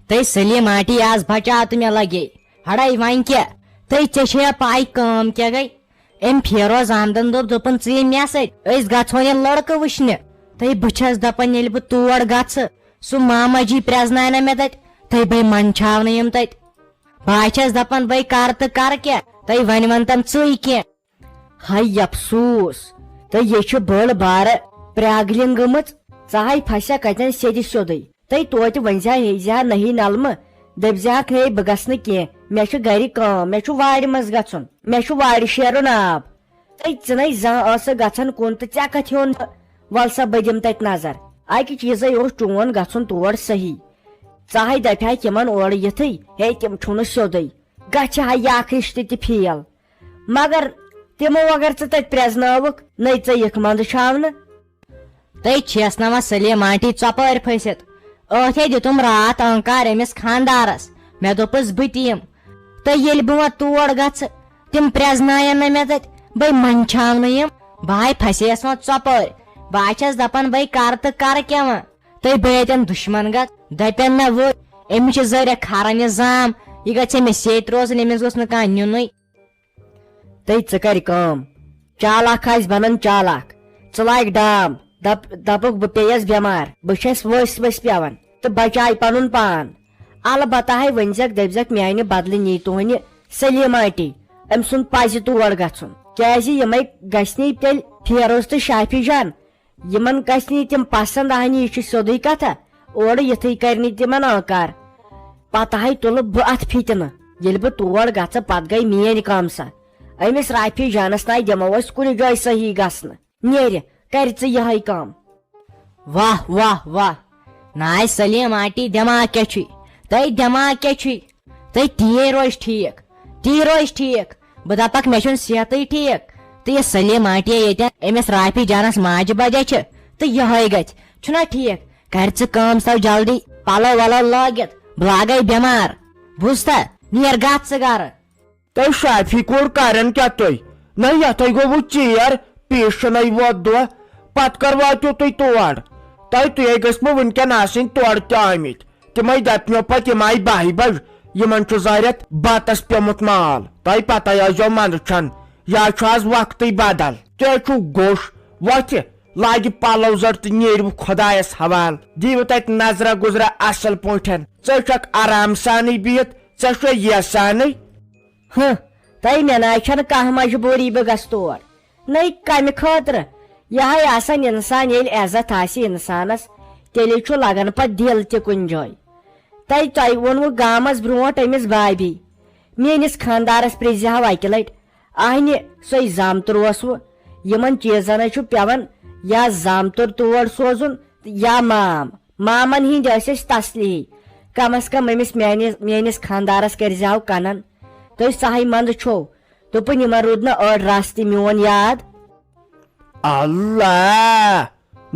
تھی سلیم آنٹی آز بچا تو مے لگے ہڑے ون کیا تھی ے پائی کام کیا گئی ام فیروز احمدن دپن ژٕ مے سۭتۍ أسۍ گژھو یہ لڑکہٕ وٕچھنہِ تھی بہس دپان ییٚلہِ بہٕ تور گژھٕ سُہ ماما جی پرٛزناے نا مےٚ تتہِ تھی بے منچھاونہٕ یِم تتہِ بہٕ چھس دپان بے کر تہٕ کر کیٛاہ تھی وۄنۍ ون تم ژٕے کینٛہہ ہاے افسوس تہٕ یہِ چھُ بٔڑ بارٕ پرٛاگلِنگ گٔمٕژ ژٕ ہاے پھسیا کتٮ۪ن سیٚدِ سیوٚدُے تھی توتہِ ؤنزِہا ہیزِہا نہی نلمہٕ دپزِہاکھ ہے بہٕ گژھٕ نہٕ کینٛہہ مےٚ چھُ گرِ کٲم مےٚ چھُ وارِ منٛز گژھُن مےٚ چھُ وارِ شیرُن آب تھی ژٕ نے زانٛہہ ٲسہٕ گژھان کُن تہٕ ژےٚ کتھ ہیوٚن ول سا بہٕ دِمہٕ تتہِ نظر اکہِ چیٖزے اوس چون گژھُن تور صحیح ژٕ ہاے دپہاکھ یِمن اورٕ یِتھٕے ہے تِم چھُنہٕ سیوٚدُے گژھِ ہا یہِ اکھ رشتہٕ تہِ فیل مگر تِمو اگر ژٕ تتہِ پرٛزنٲوُکھ نے ژٕ یِکھ منٛدٕ چھاونہٕ تھی چھیس نا وۄنۍ سلیم آنٹی ژۄپٲرۍ پھٔسِتھ ٲتھے دِتُم راتھ انکار أمِس خاندارس مےٚ دوٚپُس بہٕ تہِ یِمہٕ تہٕ ییٚلہِ بہٕ وۄنۍ تور گژھٕ تِم پرٛزناین نہٕ مےٚ تتہِ بے منچھاونہٕ یِم بہٕ ہاے پھسییس وۄنۍ ژۄپٲرۍ بہٕ چھس دپان بے کر تہٕ کر کیٛاہ وۄنۍ تہٕ بہٕ ییٚتٮ۪ن دُشمن گژھ دپن مےٚ وٕچھ أمِس چھِ ذٔریعہٕ کھران یہِ زام یہِ گژھِ أمِس سیٚتۍ روزٕنۍ أمِس گوٚژھ نہٕ کانٛہہ نیُنٕے تہٕ ژٕ کر کٲم چالاک آسہِ بنان چالاک ژٕ لاگہِ ڈام دپُکھ بہٕ پیٚیس بٮ۪مار بہٕ چھس ؤسۍ ؤسۍ پیوان تہٕ بچاے پنُن پان البتہ ہے ؤنزٮ۪کھ دپزٮ۪کھ میانہِ بدلہٕ نی تُہنہِ سلیم آنٹی أمۍ سُنٛد پزِ تور گژھُن کیازِ یِمے گژھنی تیٚلہِ فیروز تہٕ شافی جان یِمن گژھنی تِم پسنٛد اہنہِ یہِ چھُ سیوٚدُے کتھا اورٕ یِتھٕے کرنہِ تِمن انکار پتہٕ ہے تُلہٕ بہٕ اتھ فِتنہٕ ییٚلہِ بہٕ تور گژھٕ پتہٕ گٔے میٲنۍ کٲم سا أمِس رافی جانس تانۍ دِمو أسۍ کُنہِ جایہِ صحیح گژھنہٕ نیرِ کر ژٕ یِہے کٲم واہ واہ واہ ناے سلیم آنٹی دٮ۪ماغ کیٛاہ چھُے تۄہہِ دٮ۪ماغ کیٛاہ چھُے تۄہہِ تی روزِ ٹھیٖک بہٕ دپکھ مےٚ چھُنہٕ صحتٕے ٹھیٖک تہٕ یہِ سلیم آنٹی ییٚتٮ۪ن أمِس رافی جانس ماجہِ بجے چھِ تہٕ یِہے گژھِ چھُنا ٹھیٖک کر ژٕ کٲم سا جلدی پلو ولو لٲگِتھ بہٕ لاگے بٮ۪مار بوٗزتھا نیر گژھ ژٕ گرٕ تۄہہِ شافی کوٚر کرن کیٛاہ تُہۍ نہ یتھے گوٚوٕ ژیر پیشنٕے ووت دۄہ پتہٕ کر واتِو تُہۍ تور تُہۍ گٔژھمو وُنکٮ۪ن آسٕنۍ تورٕ تہِ آمٕتۍ تِمے دپنو پتہٕ یِم آیہِ 12 بجہِ یِمن چھُ ضرورت بتس پیومُت مال تۄہہِ پتہ ٲسۍزیو منٛدچھان یا چھُ آز وقتٕے بدل تُہۍ چھُو گوٚش وۄتھِ لاگہِ پلو زر تہٕ نیرِو خۄدایس حوال دِیِو تتہِ نظرا گُزرا اصل پٲٹھۍ ژٕ چھکھ آرام سانٕے بِہِتھ ژےٚ چھُے یژھانٕے تۄہہِ مےٚ ناے چھنہٕ کانٛہہ مجبوٗری بہٕ گژھٕ تور نٔے کمہِ خٲطرٕ یہے آسان انسان ییٚلہِ عزت آسہِ انسانس تیٚلے چھُ لگان پتہٕ دل تہِ کُنہِ جایہِ تۄہہِ ووٚنوٕ گامس برونٛٹھ أمِس بابی میٲنِس خاندارس پرٛژھزِہاو اکہِ لٹہِ اہنہِ سۄے زامتٕر اوسوٕ یِمن چیٖزن چھُ پیوان یا زامتٕر تور سوزُن یا مامن ہِنٛدۍ ٲسۍ أسۍ تسلی کم از کم أمِس میٲنِس خاندارس کٔرزِہاو کنن تُہۍ سہی منٛدٕ چھو دوٚپُن یِمن روٗد نہٕ أڑ رس تہِ میون یاد اللہ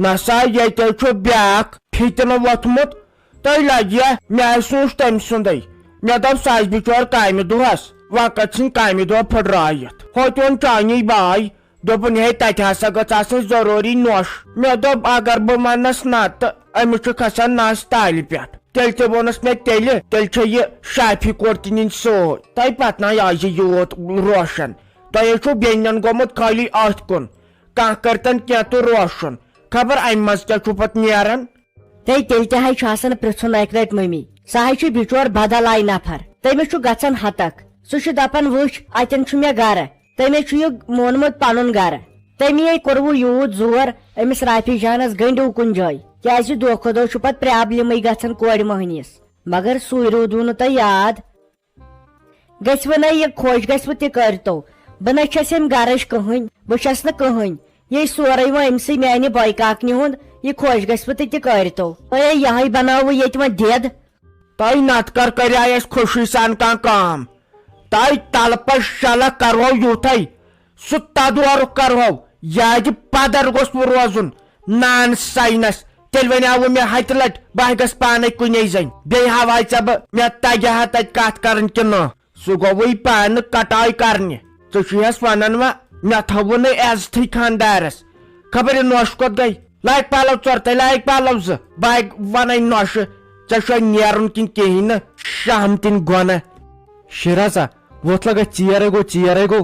نسا ییٚتہِ چھُ بیاکھ فِتنہٕ ووٚتھمُت تۄہہِ لگیا مےٚ سوٗنٛچ تٔمۍ سُنٛدے مےٚ دوٚپ سُہ آسہِ بِچور کامہِ دۄہس وقت ژھٕنۍ کامہِ دۄہ پھٕٹرٲیِتھ ہوٚتہِ اوٚن چانی باے دوٚپُن ہے تتہِ ہسا گٔژھ آسٕنۍ ضروٗری نۄش مےٚ دوٚپ اگر بہٕ وننس نہ تہٕ أمِس چھُ کھسان نس تالہِ پٮ۪ٹھ تیٚلہِ تہِ ووٚنُس مےٚ تیٚلہِ چھِ یہِ شافی کوٚر تہِ نِنۍ سۭتۍ تۄہہِ پتہٕ آز یوٗت روشن تۄہے چھُو بیٚنٮ۪ن گوٚمُت خٲلی أتھۍ کُن کانٛہہ کرتن کینٛہہ تہٕ روشن خبر امہِ منٛز کیٛاہ چھُ پتہٕ نیران تیٚلہِ تہِ ہے چھُ آسان پرژھُن اکہِ لٹہِ مٔمی سُہ ہے چھُ بِچور بدل آیہِ نفر تٔمِس چھُ گژھان ہتک سُہ چھُ دپان وٕچھ اتٮ۪ن چھُ مےٚ گرٕ تٔمِس چھُ یہِ مونمُت پنُن گرٕ تٔمی کوٚروٕ یوٗت زور أمِس رافی جانس گٔنڈِو کُنہِ جایہِ کیازِ دۄہ کھۄتہٕ دۄہ چھُ پتہٕ پرابلمٕے گژھان کورِ مٔہنِس مگر سُے روٗدوٕ نہٕ تۄہہِ یاد گژھوٕ نہ یہِ خۄش گژھوٕ تہِ کٔرتو بہٕ نہ چھس أمۍ گرٕچ کٕہٕنۍ بہٕ چھس نہٕ کٕہٕنۍ یہِ سورُے وۄنۍ أمسٕے میانہِ بٲے کاکنہِ ہُنٛد یہِ خۄش گژھوٕ تہِ کٔرتو تۄہے یہے بناوٕ ییٚتہِ وۄنۍ دٮ۪د تۄہہِ نتہٕ کریاے اسہِ خوشی سان کانٛہہ کٲم تۄہہِ تلپس شلق کرہو یوٗتھے سُہ تدورُک کرہو یادِ پدر گوٚژھ نہٕ روزُن نان ساینس تیٚلہِ ونیاوٕ مےٚ ہتہِ لٹہِ بہٕ گژھٕ پانے کُنے زٔنۍ بیٚیہِ ہاوے ژےٚ بہٕ مےٚ تگہِ ہا تتہِ کتھ کرٕنۍ کِنہٕ نہ سُہ گوٚوٕے پانہٕ کٹٲے کرنہِ ژٕ چھُیس ونان وۄنۍ مےٚ تھوٚوُ نہٕ عزتھٕے خاندارس خبر یہِ نۄش کوٚت گٔے لاگ پلو ژور تہِ لاگ پلو زٕ بہٕ ونٕے نۄشہٕ ژےٚ نیرُن کِنہٕ کِہیٖنۍ نہٕ شہمتِن گۄنہ شِرازا وۄتھ لگا ژیرے گوٚو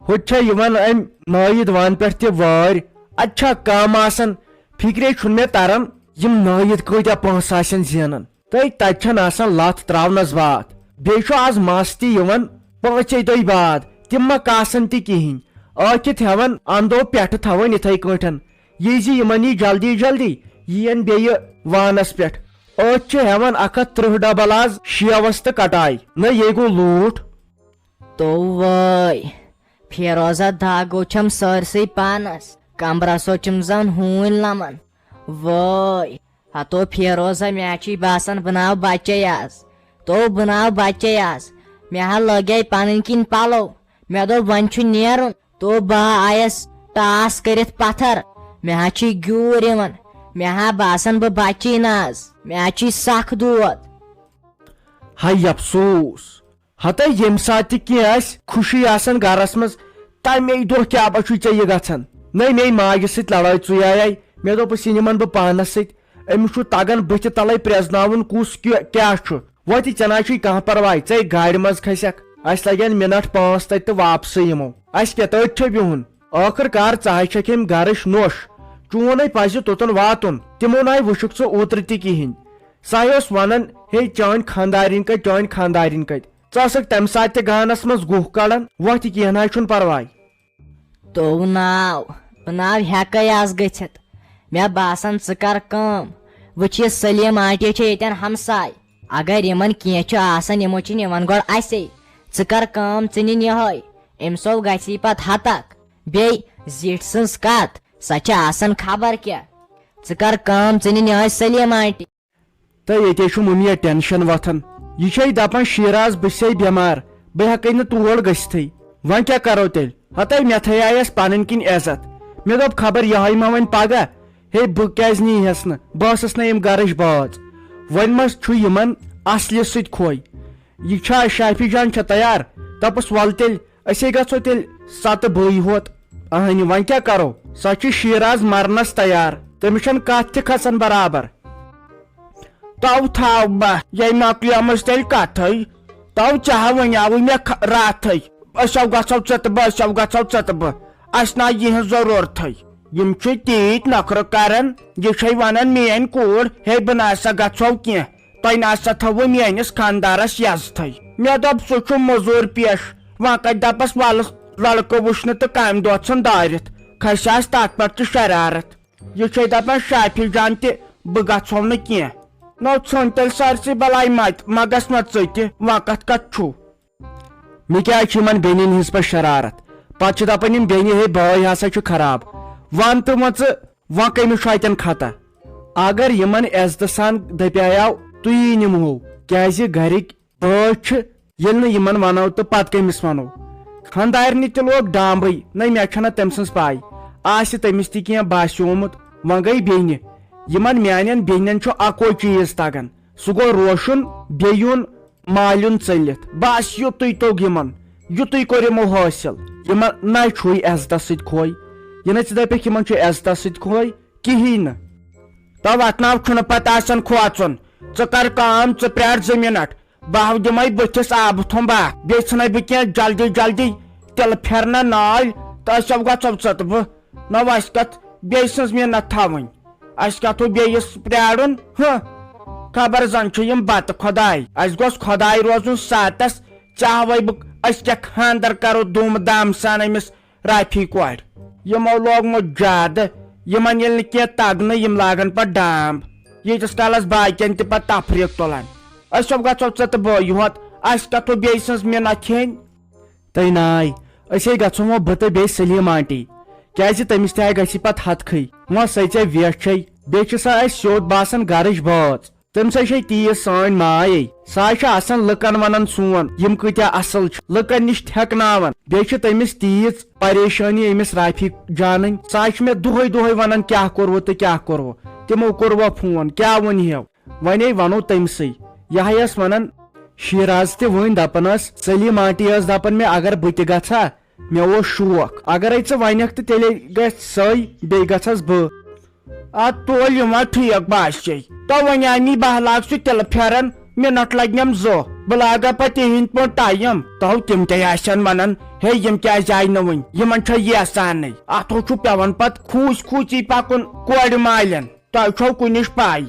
ہوٚتہِ چھا یِوان امہِ نٲیِد وان پٮ۪ٹھ تہِ وٲرۍ اتہِ چھا کم آسان فِکرے چھُنہٕ مےٚ تران یِم نٲیِد کۭتیاہ پونٛسہٕ آسن زینان تہٕ تتہِ چھنہٕ آسان لتھ تراونس باتھ بیٚیہِ چھُ آز مس تہِ یِوان 5 دۄہہِ بعد تِم ما کاسان تہِ کِہیٖنۍ ٲکھِتھ ہٮ۪وان انٛدو پٮ۪ٹھٕ تھاوان یِتھٕے کٲٹھۍ یہِ زِ یِمن یی جلدی یِن بیٚیہِ وانس پٮ۪ٹھ أتھۍ چھِ ہٮ۪وان 130 ڈبل آز شیوس تہٕ کٹاے نہ یے گوٚو لوٗٹھ تو وٲے فیروزا داگو چھم سٲرسٕے پانس کمبرسو چھم زن ہوٗنۍ لمن وٲے ہتو فیروزا مےٚ چھُے باسان بہٕ ناو بچے آز مےٚ ہا لگے پنٕنۍ کِنۍ پلو مےٚ دوٚپ وۄنۍ چھُ نیرُن تو بہٕ آیس ٹاس کٔرِتھ پتھر مےٚ ہا چھُے گیوٗر یِوان مےٚ ہا باسان بہٕ بچی نہٕ آز مےٚ ہا چھُے سخ دود ہاے افسوس ہتا ییٚمہِ ساتہٕ تہِ کینٛہہ آسہِ خوشی آسان گرس منٛز تمے دۄہ کیٛاہ با چھُے ژےٚ یہِ گژھان نٔے مے ماجہِ سۭتۍ لڑٲے ژُیاے مےٚ دوٚپُس یہِ نِمن بہٕ پانس سۭتۍ أمِس چھُ تگان بٕتھِ تلے پرٛزناوُن کُس کیٛاہ چھُ وۄنۍ ژےٚ نہ چھُے کانٛہہ پرواے ژے گاڑِ منٛز کھسکھ اسہِ لگن منٹ 5 تتہِ تہٕ واپسٕے یِمو اسہِ کیٛاہ چھُ بِہُن ٲخٕر کار ژٕ چھکھ أمۍ گرٕچ نوٚش چون پزِ توٚتن واتُن تِمو ناے وٕچھُکھ ژٕ اوترٕ تہِ کِہینۍ سۄ ٲس ونان ہے چٲنۍ خاندارِنۍ کتہِ ژٕ ٲسکھ تمہِ ساتہٕ تہِ گانس منٛز گُہہ کڑان وۄتھ کینٛہہ نہ چھُنہٕ پرواے تو ناو بہٕ ہٮ۪کے آز گٔژھِتھ مےٚ باسان ژٕ کر کٲم وٕچھ یہِ سلیٖم آنٹی چھِ ییٚتٮ۪ن ہمساے اگر یِمن کینٛہہ چھُ آسان یِمو چھِ نِوان گۄڈٕ اَسے ژٕ کر کٲم ژٕ نِن یِہوے أمۍ سو گژھی پتہٕ ہتکھ بیٚیہِ زِٹھۍ سٕنٛز کتھ سۄ چھِ آسان خبر کیٛاہ ژٕ کر کٲم ژٕ نِن یِہوے سلیٖم آنٹی تہٕ ییٚتے چھُ مُمیا ٹینشن وۄتھان یہِ چھے دپان شیراز بہٕ چھسے بٮ۪مار بہٕ ہٮ۪کے نہٕ تور گٔژھتھٕے وۄنۍ کیٛاہ کرو تیٚلہِ ہتاے مےٚ تھایس پنٕنۍ کِنۍ عزت مےٚ دوٚپ خبر یہے ما وۄنۍ پگہہ ہے بہٕ کیٛازِ نیٖہس نہٕ بہٕ ٲسٕس نہٕ یِم گرٕچ باژ وۄنۍ ما چھُ یِمن اصلہِ سۭتۍ کھوے یہِ چھا شافی جان چھا تیار دپُس ول تیٚلہِ أسے گژھو تیٚلہِ 7 بٲے ہوت اہنہِ وۄنۍ کیٛاہ کرو سۄ چھِ شیراز مرنس تیار تٔمِس چھنہٕ کتھ تہِ کھسان برابر تو تھاو بہٕ یے مۄکلیمٕژ تیٚلہِ کتھٕے تو ژےٚ ونیاوٕے مےٚ راتھٕے أسو گژھو ژٕ تہٕ بہٕ اسہِ نا یِہنٛز ضروٗرتھٕے یِم چھِ تیٖتۍ نخرٕ کران یہِ چھے ونان میٲنۍ کوٗر ہے بہٕ نسا گژھو کینٛہہ تۄہہِ نسا تھوٕ میٲنِس خانٛدارس یزتھٕے مےٚ دوٚپ سُہ چھُ موٚزوٗر پیش وۄنۍ کتہِ دپس ولہٕ لڑکہٕ وٕچھنہٕ تہٕ کامہِ دۄہ ژھُن دٲرِتھ کھسہِ آس تتھ پٮ۪ٹھ تہِ شرارت یہِ چھے دپان شافی جان تہِ بہٕ گژھو نہٕ کینٛہہ نو ژھُن تیٚلہِ سٲرسٕے بلاے متہِ ما گژھ مےٚ ژٕ تہِ وقت کتھ چھُ مےٚ کیٛازِ چھِ یِمن بیٚنٮ۪ن ہٕنٛز پٲٹھۍ شرارت پتہٕ چھِ دپان یِم بیٚنہِ ہے بٲے ہسا چھُ خراب ون تہٕ وۄنۍ ژٕ وۄنۍ کٔمِس چھُ اتٮ۪ن خطا اگر یِمن عزتہٕ سان دپیاو تُہی نِمہو کیٛازِ گرِکۍ بٲژ چھِ ییٚلہِ نہٕ یِمن ونو تہٕ پتہٕ کٔمِس ونو خانٛدارنہِ تہِ لوگ ڈامبٕے نہ مےٚ چھنہٕ تٔمۍ سٕنٛز پاے آسہِ تٔمِس تہِ کینٛہہ باسیومُت وۄنۍ گٔے بیٚنہِ یِمن میانٮ۪ن بیٚنٮ۪ن چھُ اکوے چیٖز تگان سُہ گوٚو روشُن بیٚیہِ یُن مالیُن ژٔلِتھ بس یُتُے توٚگ یِمن یُتُے کوٚر یِمو حٲصِل یِمن نہ چھُے عزتس سۭتۍ کھوے یہِ نہ ژٕ دپکھ یِمن چھُ عزتس سۭتۍ کھوے کِہیٖنۍ نہٕ تو واتناو چھُنہٕ پتہٕ آسان کھوژُن ژٕ کر کٲم ژٕ پرٛار 2 مِنٹ بہٕ دِمے بٕتھِس آبہٕ تھوٚمبا بیٚیہِ ژھٕنے بہٕ کینٛہہ جلدی تِلہٕ پھیرنا نالۍ تہٕ أسو گژھو ژٕ تہٕ بہٕ نہ اَسہِ کتھ بیٚیہِ سٕنٛز محنت تھاوٕنۍ اسہِ کتھ بیٚیِس پرٛارُن خبر زن چھُ یِم بتہٕ خۄداے اسہِ گوٚژھ خۄداے روزُن ساتس چاہوے بہٕ أسۍ کیٛاہ خانٛدر کرو دوٗم دام سان أمِس رافی کورِ یِمو لوگمُت زیادٕ یِمن ییٚلہِ نہٕ کینٛہہ تگنہٕ یِم لاگن پتہٕ ڈامب ییٖتِس کالس باقین تہِ پتہٕ تفریٖق تُلان أسو گژھو ژٕ تہٕ بٲے یوت اسہِ کتھ بیٚیہِ سٕنٛز محنت کھیٚنۍ تہٕ ناے أسے گژھو وۄنۍ بہٕ تہٕ بیٚیہِ سلیٖم آنٹی کیٛازِ تٔمِس تہِ گژھِ پتہٕ ہتکھٕے وۄنۍ سۄ ژےٚ ویٹھ چھے بیٚیہِ چھِ سۄ اسہِ سیوٚد باسان گرٕچ بٲژ تٔمۍ سۄ چھے تیٖژ سٲنۍ ماے سۄ چھِ آسان لُکن ونان سون یِم کۭتیاہ اصل چھِ لُکن نِش تھٮ۪کناوان بیٚیہِ چھِ تٔمِس تیٖژ پریشٲنی أمِس رافی جانٕنۍ سۄ چھِ مےٚ دۄہے ونان کیٛاہ کوٚروٕ تہٕ کیٛاہ کوٚروٕ تِمو کوٚروا فون کیٛاہ ونہو ونے ونو تٔمسٕے یہے ٲس ونان شیراز تہِ وٕنۍ دپان ٲس سلیٖم آنٹی ٲس دپان مےٚ اگر بہٕ تہِ گژھٕ ہا مےٚ اوس شوق اگرے ژٕ ونکھ تہٕ تیٚلے گژھِ سۄے بیٚیہِ گژھس بہٕ ات تول یما ٹھیک باسے تو ون آمی بہ لاگ سہ تلہ پھیرن منٹ لگنم زو بہ لاگا پتہ تہند پہ ٹائم تو تم تہ آسن ونان ہے یم کیاز آئی نہ ون یمن چھ یسانے اتھو چھ پیون پت کھوس کھوسی پکن کورِ مالین تہ چھو کنش پائی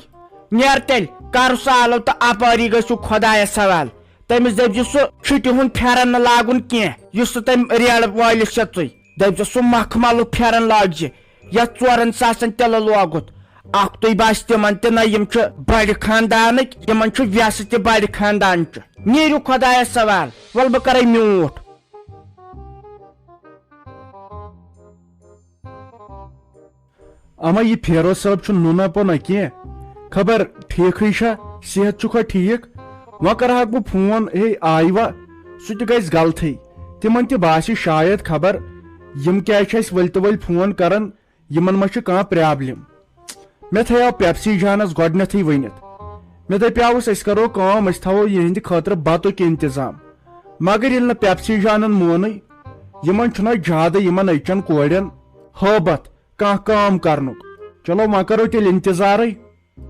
نیر تیل کر سالو تو اپاری گژھو خدایس سوال تمس دپزِ سہ چھٹہ ہند پھیرن نہ لاگن کینٛہہ یس تم ریڑ وٲلِس چھِ ژٕے دپزِ سہ مخملُک پھیرن لاگزِ یتھ 4 ساسن تلہٕ لوگُت اختی باس تمن تہ نہ یم چھ بڑِ خاندانک یمن چھ ویسہ تہ بڑِ خاندان چھ نیرو خدایس سوال ول بہ کرے میوٗٹھ اما یہ پھیرو صٲب چھ نونا پونا کی خبر ٹھیکھٕے چھا صحت چھُکھا ٹھیک وۄنۍ کرہاکھ بہٕ فون ہے آیوا سُہ تہِ گژھِ غلطٕے تِمن تہِ باسہِ شاید خبر یم کیٛازِ چھِ اسہِ ؤلۍ تہٕ ؤلۍ فون کران یمن ما چھِ کانٛہہ پرابلم مےٚ تھایو پیپسی جانس گۄڈنیتھٕے ؤنِتھ مےٚ دپیاوُس أسۍ کرو کٲم أسۍ تھاوو یِہنٛدِ خٲطرٕ بتُک انتظام مگر ییٚلہِ نہٕ پیپسی جانن مونٕے یمن چھُنہ زیادٕ یمن أچن کورٮ۪ن ہٲبت کانٛہہ کٲم کرنُک چلو وۄنۍ کرو تیٚلہِ انتظارٕے